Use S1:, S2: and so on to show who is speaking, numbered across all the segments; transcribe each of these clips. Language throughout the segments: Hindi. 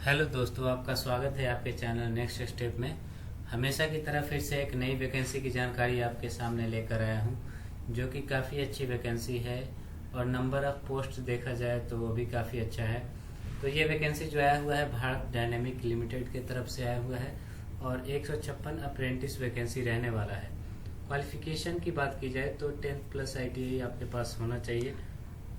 S1: हेलो दोस्तों, आपका स्वागत है आपके चैनल नेक्स्ट स्टेप में। हमेशा की तरह फिर से एक नई वैकेंसी की जानकारी आपके सामने लेकर आया हूं, जो कि काफ़ी अच्छी वैकेंसी है और नंबर ऑफ पोस्ट देखा जाए तो वो भी काफ़ी अच्छा है। तो ये वैकेंसी जो आया हुआ है भारत डायनेमिक लिमिटेड की तरफ से आया हुआ है और 156 अप्रेंटिस वैकेंसी रहने वाला है। क्वालिफिकेशन की बात की जाए तो 10th प्लस ITI आपके पास होना चाहिए।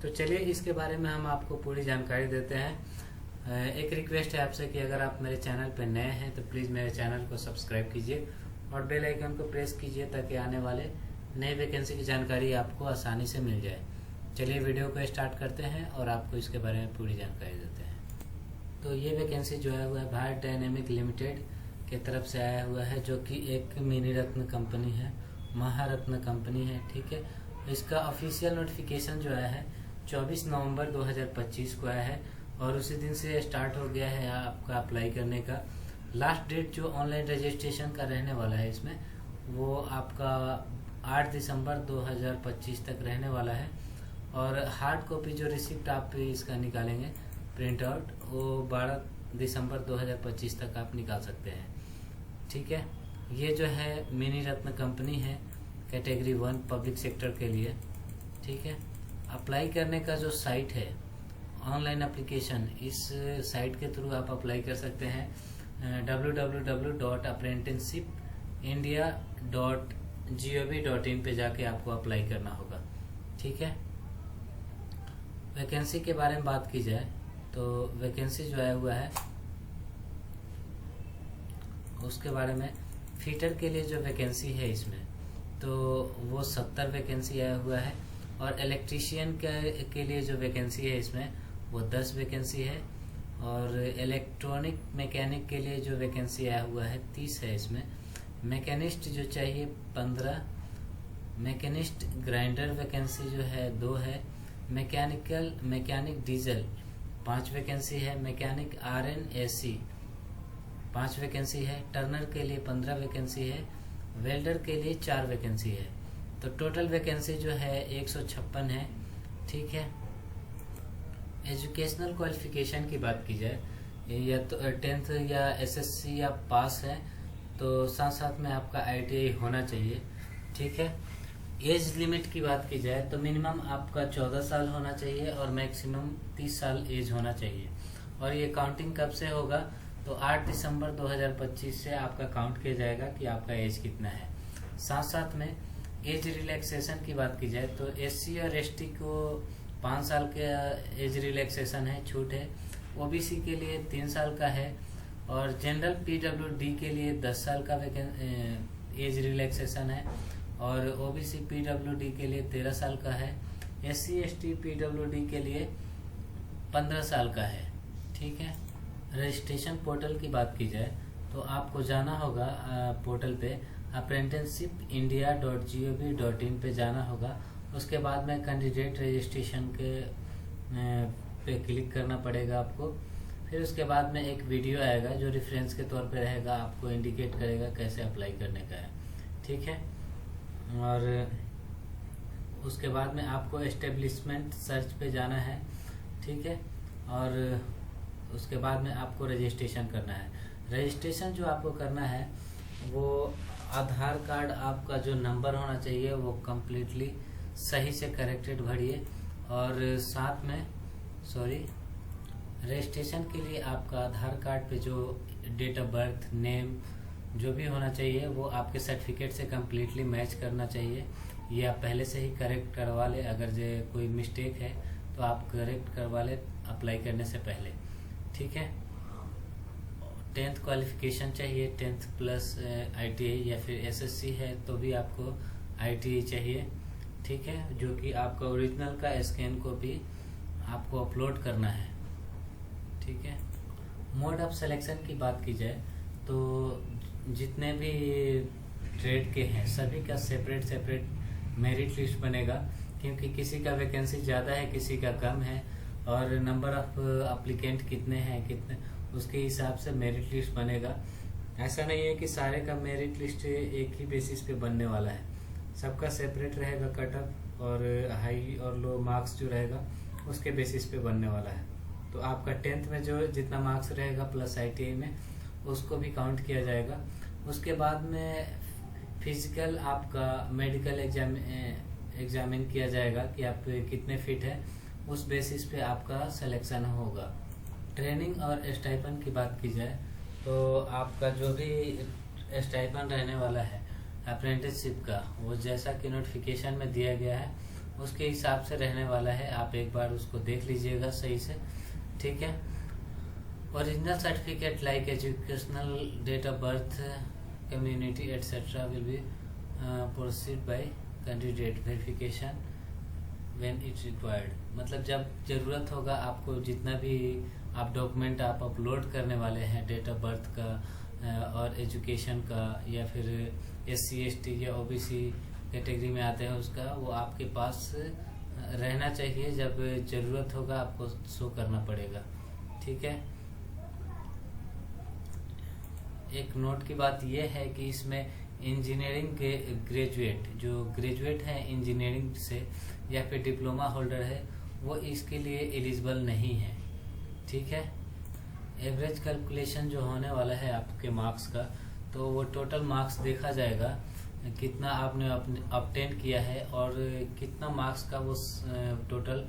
S1: तो चलिए इसके बारे में हम आपको पूरी जानकारी देते हैं। एक रिक्वेस्ट है आपसे कि अगर आप मेरे चैनल पर नए हैं तो प्लीज़ मेरे चैनल को सब्सक्राइब कीजिए और बेल आइकन को प्रेस कीजिए ताकि आने वाले नए वैकेंसी की जानकारी आपको आसानी से मिल जाए। चलिए वीडियो को स्टार्ट करते हैं और आपको इसके बारे में पूरी जानकारी देते हैं। तो ये वैकेंसी जो है वह भारत डायनेमिक लिमिटेड की तरफ से आया हुआ है, जो कि एक मिनी रत्न कंपनी है, महारत्न कंपनी है। ठीक है, इसका ऑफिशियल नोटिफिकेशन जो आया है 24 नवंबर 2025 को आया है और उसी दिन से स्टार्ट हो गया है आपका अप्लाई करने का। लास्ट डेट जो ऑनलाइन रजिस्ट्रेशन का रहने वाला है इसमें, वो आपका 8 दिसंबर 2025 तक रहने वाला है। और हार्ड कॉपी जो रिसिप्ट आप इसका निकालेंगे प्रिंट आउट, वो 12 दिसंबर 2025 तक आप निकाल सकते हैं। ठीक है, ये जो है मिनी रत्न कंपनी है, कैटेगरी 1 पब्लिक सेक्टर के लिए। ठीक है, अप्लाई करने का जो साइट है ऑनलाइन एप्लीकेशन, इस साइट के थ्रू आप अप्लाई कर सकते हैं। www.apprenticeshipindia.gov.in पे जाके आपको अप्लाई करना होगा। ठीक है, वैकेंसी के बारे में बात की जाए तो वैकेंसी जो आया हुआ है उसके बारे में, फीटर के लिए जो वैकेंसी है इसमें तो वो 70 वैकेंसी आया हुआ है और इलेक्ट्रीशियन के लिए जो वैकेंसी है इसमें वो 10 वैकेंसी है और इलेक्ट्रॉनिक मैकेनिक के लिए जो वैकेंसी आया हुआ है 30 है इसमें। मैकेनिस्ट जो चाहिए 15, मैकेनिस्ट ग्राइंडर वैकेंसी जो है 2 है, मैकेनिक डीजल 5 वैकेंसी है, मैकेनिक RNAC 5 वैकेंसी है, टर्नर के लिए 15 वैकेंसी है, वेल्डर के लिए 4 वैकेंसी है। तो टोटल वैकेंसी जो है 156 है। ठीक है, एजुकेशनल क्वालिफिकेशन की बात की जाए, या तो 10th या SSC या पास है, तो साथ साथ में आपका ITI होना चाहिए। ठीक है, एज लिमिट की बात की जाए तो मिनिमम आपका 14 साल होना चाहिए और मैक्सिमम 30 साल एज होना चाहिए। और ये काउंटिंग कब से होगा तो 8 दिसंबर 2025 से आपका काउंट किया जाएगा कि आपका एज कितना है। साथ साथ में एज रिलैक्सेशन की बात की जाए तो SC और ST को 5 साल के एज रिलैक्सेशन है, छूट है। OBC के लिए 3 साल का है और जनरल PWD के लिए 10 साल का एज रिलैक्सेशन है और OBC PWD के लिए 13 साल का है। SC ST PWD के लिए 15 साल का है। ठीक है, रजिस्ट्रेशन पोर्टल की बात की जाए तो आपको जाना होगा पोर्टल पे apprenticeshipindia.gov.in पे जाना होगा। उसके बाद में कैंडिडेट रजिस्ट्रेशन के पे क्लिक करना पड़ेगा आपको। फिर उसके बाद में एक वीडियो आएगा जो रेफरेंस के तौर पे रहेगा, आपको इंडिकेट करेगा कैसे अप्लाई करने का है। ठीक है, और उसके बाद में आपको एस्टेब्लिशमेंट सर्च पे जाना है। ठीक है, और उसके बाद में आपको रजिस्ट्रेशन करना है। रजिस्ट्रेशन जो आपको करना है वो आधार कार्ड आपका जो नंबर होना चाहिए वो कम्प्लीटली सही से करेक्टेड भरिए और साथ में रजिस्ट्रेशन के लिए आपका आधार कार्ड पे जो डेट ऑफ बर्थ, नेम जो भी होना चाहिए वो आपके सर्टिफिकेट से कम्प्लीटली मैच करना चाहिए। ये आप पहले से ही करेक्ट करवा ले, अगर जो कोई मिस्टेक है तो आप करेक्ट करवा ले अप्लाई करने से पहले। ठीक है, 10th क्वालिफिकेशन चाहिए, 10th प्लस ITI या फिर SSC है तो भी आपको ITI चाहिए। ठीक है, जो कि आपका ओरिजिनल का स्कैन कॉपी आपको अपलोड करना है। ठीक है, मोड ऑफ सिलेक्शन की बात की जाए तो जितने भी ट्रेड के हैं सभी का सेपरेट मेरिट लिस्ट बनेगा, क्योंकि किसी का वैकेंसी ज़्यादा है, किसी का कम है और नंबर ऑफ एप्लीकेंट कितने हैं उसके हिसाब से मेरिट लिस्ट बनेगा। ऐसा नहीं है कि सारे का मेरिट लिस्ट एक ही बेसिस पे बनने वाला है, सबका सेपरेट रहेगा कट ऑफ और हाई और लो मार्क्स जो रहेगा उसके बेसिस पे बनने वाला है। तो आपका 10th में जो जितना मार्क्स रहेगा प्लस ITI में उसको भी काउंट किया जाएगा। उसके बाद में फिजिकल आपका मेडिकल एग्जामिन किया जाएगा कि आप कितने फिट है, उस बेसिस पे आपका सिलेक्शन होगा। ट्रेनिंग और स्टाइपेंड की बात की जाए तो आपका जो भी स्टाइपेंड रहने वाला है अप्रेंटिसशिप का, वो जैसा कि नोटिफिकेशन में दिया गया है उसके हिसाब से रहने वाला है। आप एक बार उसको देख लीजिएगा सही से, ठीक है। Original certificate like educational date of birth community etcetera will be proceed by candidate verification when it required. मतलब जब जरूरत होगा आपको, जितना भी आप डॉक्यूमेंट आप अपलोड करने वाले हैं डेट ऑफ बर्थ का और एजुकेशन का या फिर SC ST या OBC कैटेगरी में आते हैं उसका, वो आपके पास रहना चाहिए। जब जरूरत होगा आपको शो करना पड़ेगा, ठीक है। एक नोट की बात यह है कि इसमें इंजीनियरिंग के ग्रेजुएट, जो ग्रेजुएट हैं इंजीनियरिंग से या फिर डिप्लोमा होल्डर है, वो इसके लिए एलिजिबल नहीं है, ठीक है। एवरेज कैलकुलेशन जो होने वाला है आपके मार्क्स का, तो वो टोटल मार्क्स देखा जाएगा कितना आपने ऑब्टेन किया है और कितना मार्क्स का वो टोटल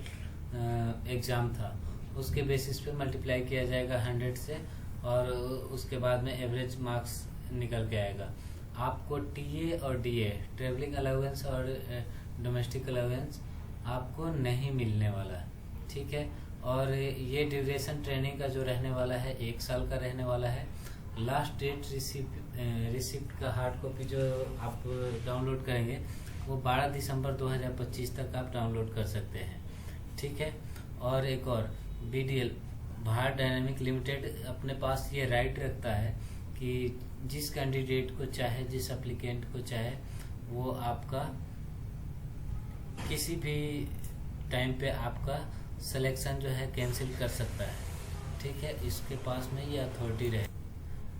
S1: एग्ज़ाम था, उसके बेसिस पे मल्टीप्लाई किया जाएगा 100 से और उसके बाद में एवरेज मार्क्स निकल के आएगा। आपको TA और DA ट्रेवलिंग अलाउंस और डोमेस्टिक अलाउंस आपको नहीं मिलने वाला, ठीक है। और ये ड्यूरेशन ट्रेनिंग का जो रहने वाला है 1 साल का रहने वाला है। लास्ट डेट रिसिप्ट का हार्ड कॉपी जो आप डाउनलोड करेंगे वो 12 दिसंबर 2025 तक आप डाउनलोड कर सकते हैं, ठीक है। और एक और BDL भारत डायनामिक लिमिटेड अपने पास ये राइट रखता है कि जिस कैंडिडेट को चाहे, जिस एप्लीकेंट को चाहे, वो आपका किसी भी टाइम पे आपका सिलेक्शन जो है कैंसिल कर सकता है, ठीक है। इसके पास में ये अथॉरिटी रहे।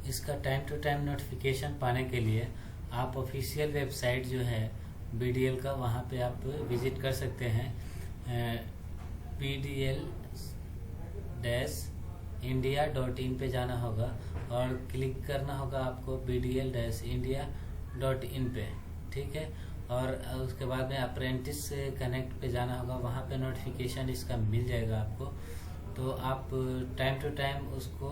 S1: इसका टाइम टू टाइम नोटिफिकेशन पाने के लिए आप ऑफिशियल वेबसाइट जो है BDL का, वहाँ पे आप विजिट कर सकते हैं। pdl-india.in पे जाना होगा और क्लिक करना होगा आपको pdl-india.in पे, ठीक है। और उसके बाद में अप्रेंटिस से कनेक्ट पे जाना होगा, वहाँ पे नोटिफिकेशन इसका मिल जाएगा आपको। तो आप टाइम टू टाइम उसको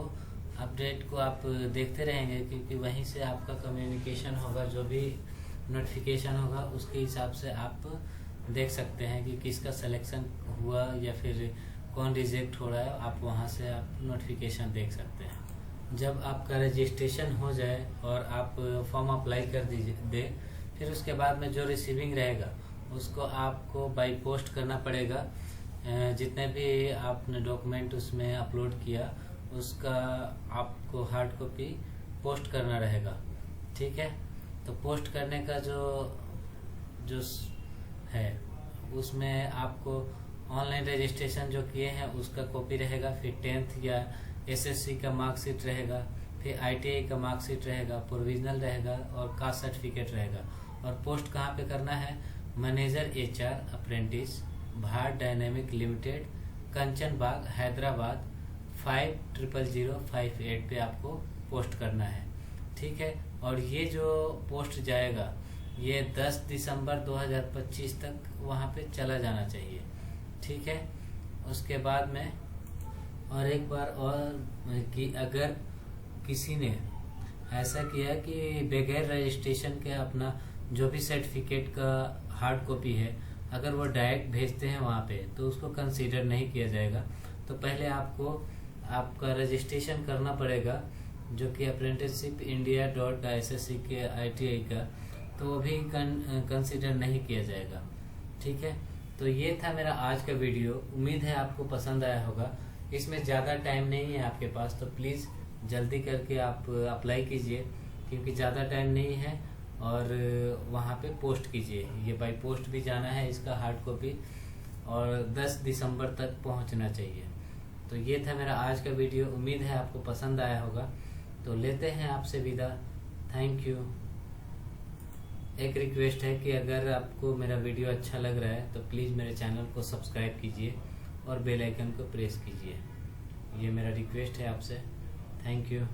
S1: अपडेट को आप देखते रहेंगे, क्योंकि वहीं से आपका कम्युनिकेशन होगा, जो भी नोटिफिकेशन होगा उसके हिसाब से आप देख सकते हैं कि किसका सिलेक्शन हुआ या फिर कौन रिजेक्ट हो रहा है। आप वहाँ से आप नोटिफिकेशन देख सकते हैं। जब आपका रजिस्ट्रेशन हो जाए और आप फॉर्म अप्लाई कर दे, फिर उसके बाद में जो रिसीविंग रहेगा उसको आपको बाय पोस्ट करना पड़ेगा। जितने भी आपने डॉक्यूमेंट उसमें अपलोड किया उसका आपको हार्ड कॉपी पोस्ट करना रहेगा, ठीक है। तो पोस्ट करने का जो है उसमें आपको ऑनलाइन रजिस्ट्रेशन जो किए हैं उसका कॉपी रहेगा, फिर 10th या SSC का मार्कशीट रहेगा, फिर ITI का मार्कशीट रहेगा, प्रोविजनल रहेगा और कास्ट सर्टिफिकेट रहेगा। और पोस्ट कहाँ पे करना है? Manager HR apprentice Bharat dynamics limited, Kanchan Bagh, Hyderabad 500058 पे आपको पोस्ट करना है, ठीक है। और ये जो पोस्ट जाएगा ये 10 दिसंबर 2025 तक वहाँ पे चला जाना चाहिए, ठीक है। उसके बाद में और एक बार और कि अगर किसी ने ऐसा किया कि बगैर रजिस्ट्रेशन के अपना जो भी सर्टिफिकेट का हार्ड कॉपी है अगर वो डायरेक्ट भेजते हैं वहाँ पे, तो उसको कंसीडर नहीं किया जाएगा। तो पहले आपको आपका रजिस्ट्रेशन करना पड़ेगा, जो कि अप्रेंटिसशिप india.SSC के ITI का, तो वो भी कंसीडर नहीं किया जाएगा, ठीक है। तो ये था मेरा आज का वीडियो, उम्मीद है आपको पसंद आया होगा। इसमें ज़्यादा टाइम नहीं है आपके पास, तो प्लीज़ जल्दी करके आप अप्लाई कीजिए, क्योंकि ज़्यादा टाइम नहीं है। और वहाँ पे पोस्ट कीजिए, ये बाय पोस्ट भी जाना है इसका हार्ड कॉपी, और 10 दिसंबर तक पहुँचना चाहिए। तो ये था मेरा आज का वीडियो, उम्मीद है आपको पसंद आया होगा। तो लेते हैं आपसे विदा, थैंक यू। एक रिक्वेस्ट है कि अगर आपको मेरा वीडियो अच्छा लग रहा है तो प्लीज़ मेरे चैनल को सब्सक्राइब कीजिए और बेल आइकन को प्रेस कीजिए। ये मेरा रिक्वेस्ट है आपसे। Thank you.